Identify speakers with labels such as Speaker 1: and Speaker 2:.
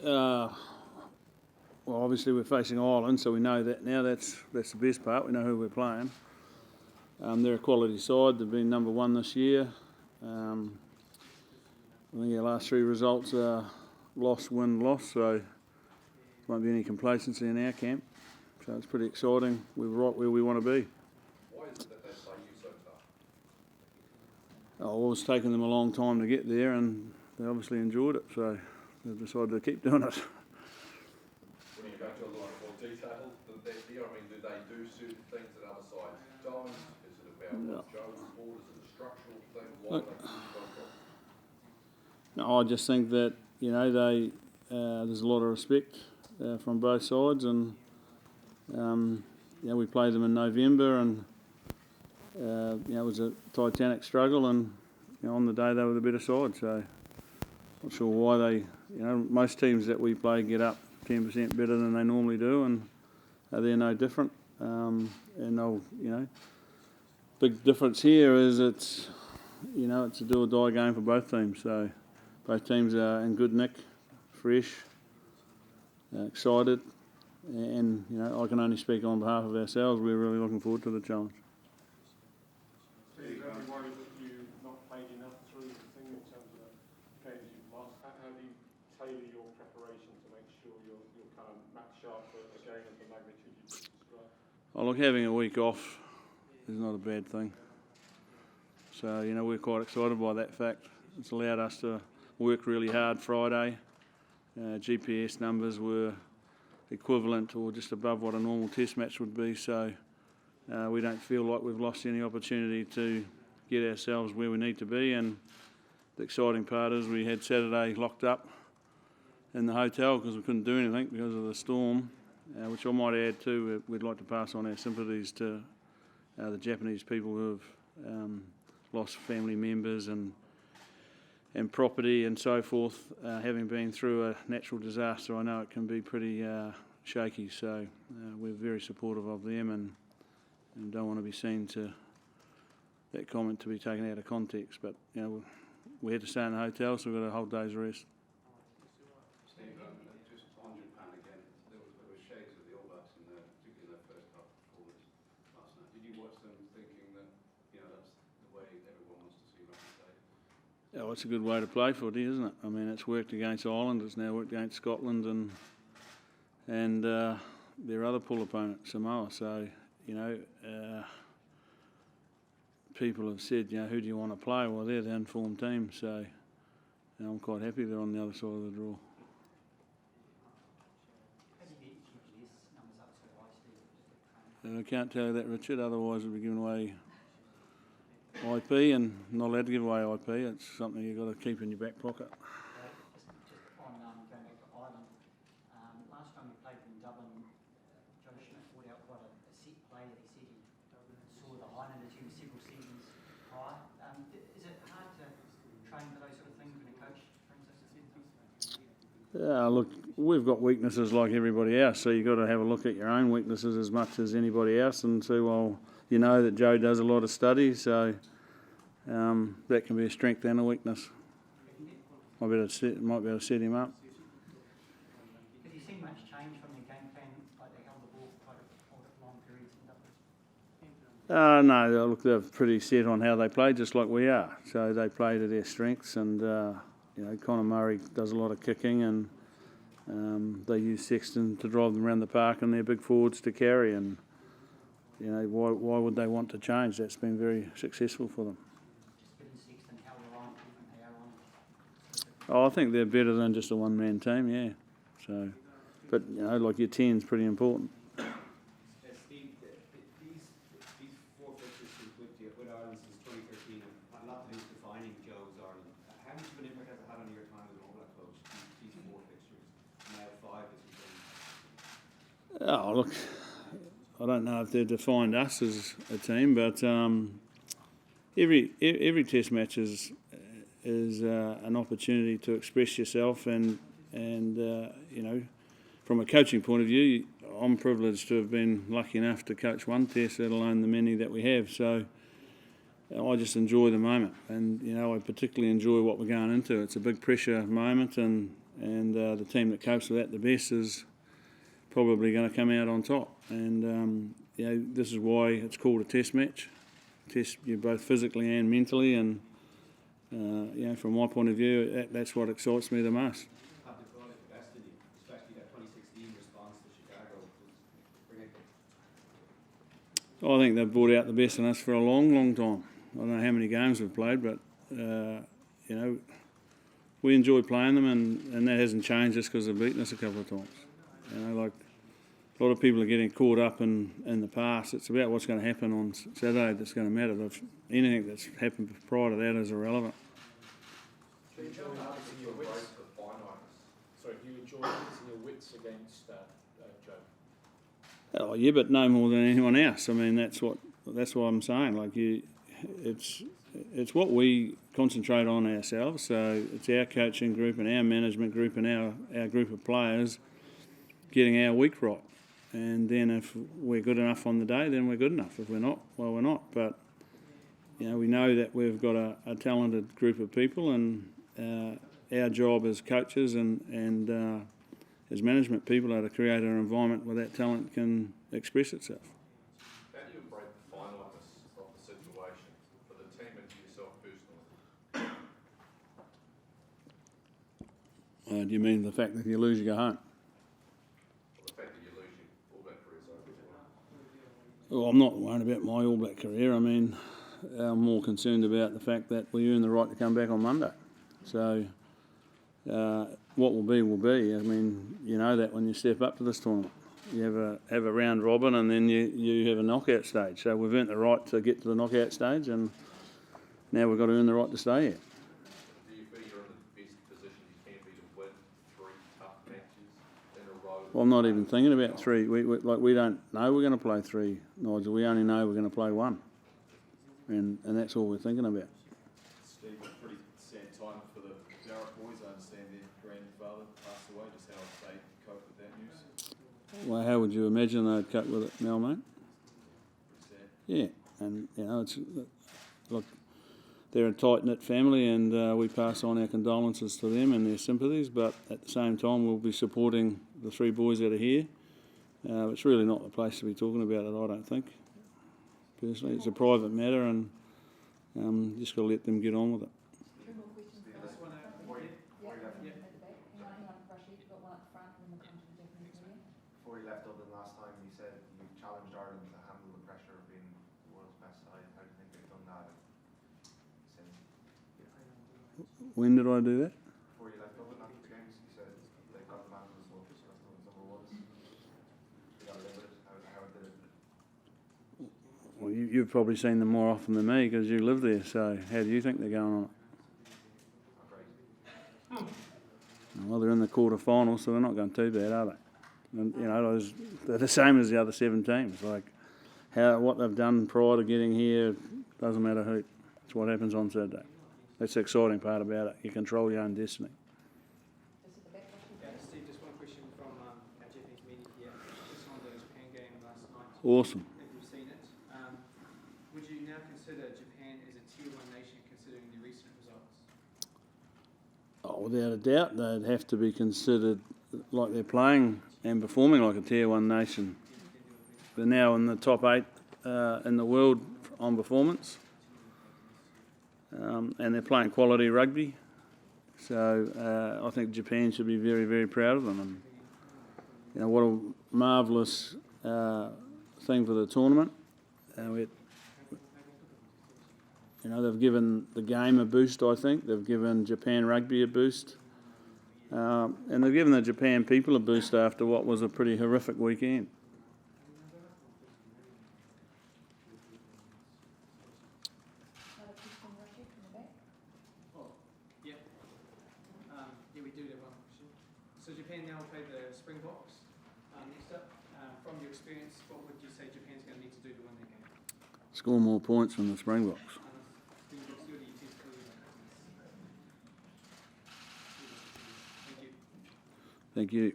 Speaker 1: Well, obviously we're facing Ireland, so we know that now. That's the best part. We know who we're playing. They're a quality side. They've been number one this year. I think our last three results are loss, win, loss, so there won't be any complacency in our camp. So it's pretty exciting. We're right where we want to be.
Speaker 2: Why is it that they play you so tough?
Speaker 1: Well, it's taken them a long time to get there, and they obviously enjoyed it, so they've decided to keep doing it.
Speaker 2: When you go to a lot more detail than that here, I mean, do they do certain things that other sides don't? Is it about what Joe's ball? Is it a structural thing? Why do they keep you guys off?
Speaker 1: No, I just think that, there's a lot of respect from both sides, and we played them in November, and it was a titanic struggle, and on the day they were the better side. So not sure why they. Most teams that we play get up 10% better than they normally do, and they're no different. And they'll, big difference here is it's a do or die game for both teams. So both teams are in good nick, fresh, excited, and I can only speak on behalf of ourselves. We're really looking forward to the challenge.
Speaker 3: Steve, are you worried that you've not played enough through the thing in terms of the games you've lost? How do you tailor your preparation to make sure you're kind of match sharp for a game of the magnitude you just described?
Speaker 1: Oh, look, having a week off is not a bad thing. So, we're quite excited by that fact. It's allowed us to work really hard Friday. GPS numbers were equivalent or just above what a normal test match would be, so we don't feel like we've lost any opportunity to get ourselves where we need to be. And the exciting part is we had Saturday locked up in the hotel because we couldn't do anything because of the storm, which I might add too, we'd like to pass on our sympathies to the Japanese people who have lost family members and property and so forth, having been through a natural disaster. I know it can be pretty shaky, so we're very supportive of them and don't want to be seen to that comment to be taken out of context. But we had to stay in the hotel, so we got a whole day's rest.
Speaker 4: Steve, just on Japan again, there were shades of the All Blacks particularly in their first half performance last night. Did you watch them thinking that that's the way everyone wants to see rugby play?
Speaker 1: Oh, it's a good way to play footy, isn't it? I mean, it's worked against Ireland, it's now worked against Scotland and their other pool opponent, Samoa. So, people have said, who do you want to play? Well, they're the informed team, so I'm quite happy they're on the other side of the draw. I can't tell you that, Richard, otherwise we'll be giving away IP, and not allowed to give away IP. It's something you've got to keep in your back pocket.
Speaker 5: Just on going back to Ireland, last time we played in Dublin, Joe Schmidt brought out quite a set play that he said he saw the Highlanders use several seasons prior. Is it hard to train for those sort of things when a coach trains those sort of things?
Speaker 1: Yeah, look, we've got weaknesses like everybody else, so you've got to have a look at your own weaknesses as much as anybody else and say, well, that Joe does a lot of study, so that can be a strength and a weakness. Might be able to set him up.
Speaker 5: Have you seen much change from their game plan, like they held the ball for quite a long periods in Dublin?
Speaker 1: No, look, they're pretty set on how they play, just like we are. So they play to their strengths, and Conor Murray does a lot of kicking, and they use Sexton to drive them around the park, and they're big forwards to carry. And why would they want to change? That's been very successful for them. I think they're better than just a one-man team, yeah. So, but like your 10's pretty important.
Speaker 6: Steve, these four fixtures with Ireland since 2013 have a lot to do with defining Joe's Ireland. How much of an impact has it had on your time as an All Black coach? These four fixtures, now 5 as you say.
Speaker 1: Oh, look, I don't know if they've defined us as a team, but every test match is an opportunity to express yourself, and from a coaching point of view, I'm privileged to have been lucky enough to coach one test, let alone the many that we have. So I just enjoy the moment, and I particularly enjoy what we're going into. It's a big pressure moment, and and the team that copes with that the best is probably going to come out on top. And this is why it's called a test match. Test you both physically and mentally, and from my point of view, that's what excites me the most.
Speaker 6: Have they brought out the best in you, especially that 2016 response to Chicago?
Speaker 1: I think they've brought out the best in us for a long, long time. I don't know how many games we've played, but we enjoy playing them, and that hasn't changed just because they've beaten us a couple of times. Like a lot of people are getting caught up in the past. It's about what's going to happen on Saturday that's going to matter. Anything that's happened prior to that is irrelevant.
Speaker 3: Do you enjoy using your wits? Sorry, do you enjoy using your wits against Joe?
Speaker 1: Oh yeah, but no more than anyone else. I mean, that's what I'm saying. Like it's what we concentrate on ourselves. So it's our coaching group and our management group and our group of players getting our week right. And then if we're good enough on the day, then we're good enough. If we're not, well, we're not. But we know that we've got a talented group of people, and our job as coaches and as management people are to create an environment where that talent can express itself.
Speaker 2: How do you break the finiteness of the situation for the team and for yourself personally?
Speaker 1: Do you mean the fact that if you lose, you go home?
Speaker 2: The fact that you lose your All Black career is over as well.
Speaker 1: Well, I'm not worried about my All Black career. I mean, I'm more concerned about the fact that we earn the right to come back on Monday. So what will be will be. I mean, you know that when you step up to this tournament. You have a round robin, and then you have a knockout stage. So we've earned the right to get to the knockout stage, and now we've got to earn the right to stay here.
Speaker 2: Do you feel you're in the best position you can be to win 3 tough matches in a row?
Speaker 1: Well, I'm not even thinking about 3. We don't know we're going to play 3, Nigel. We only know we're going to play 1, and that's all we're thinking about.
Speaker 7: Steve, a pretty sad time for the Barrett boys. I understand their grandfather passed away. Just how they cope with that news?
Speaker 1: Well, how would you imagine they'd cope with it, Mel, mate?
Speaker 7: Pretty sad.
Speaker 1: Yeah, and it's look, they're a tight-knit family, and we pass on our condolences to them and their sympathies, but at the same time we'll be supporting the 3 boys that are here. It's really not the place to be talking about it, I don't think. Personally, it's a private matter, and just got to let them get on with it.
Speaker 8: Before you left Dublin last time, you said you challenged Ireland to handle the pressure of being the world's best side. How do you think they've done that since?
Speaker 1: When did I do that?
Speaker 8: Before you left Dublin after the games, you said they've got the mantle as well. So that's number 1. They got to live with it. How did it?
Speaker 1: Well, you've probably seen them more often than me because you live there, so how do you think they're going on it?
Speaker 8: Not great.
Speaker 1: Well, they're in the quarterfinal, so they're not going too bad, are they? And, they're the same as the other 7 teams. Like, what they've done prior to getting here doesn't matter who. It's what happens on Saturday. That's the exciting part about it. You control your own destiny.
Speaker 9: Steve, just one question from our Japanese media here. Just on the Japan game last night.
Speaker 1: Awesome.
Speaker 9: If you've seen it, would you now consider Japan as a Tier 1 nation considering the recent results?
Speaker 1: Oh, without a doubt, they'd have to be considered like they're playing and performing like a Tier 1 nation. They're now in the top 8 in the world on performance, and they're playing quality rugby. So I think Japan should be very, very proud of them. And what a marvellous thing for the tournament. They've given the game a boost, I think. They've given Japan rugby a boost. And they've given the Japan people a boost after what was a pretty horrific weekend.
Speaker 9: Yeah, we do have one question. So Japan now play the Springboks next up. From your experience, what would you say Japan's going to need to do to win that game?
Speaker 1: Score more points than the Springboks. Thank you.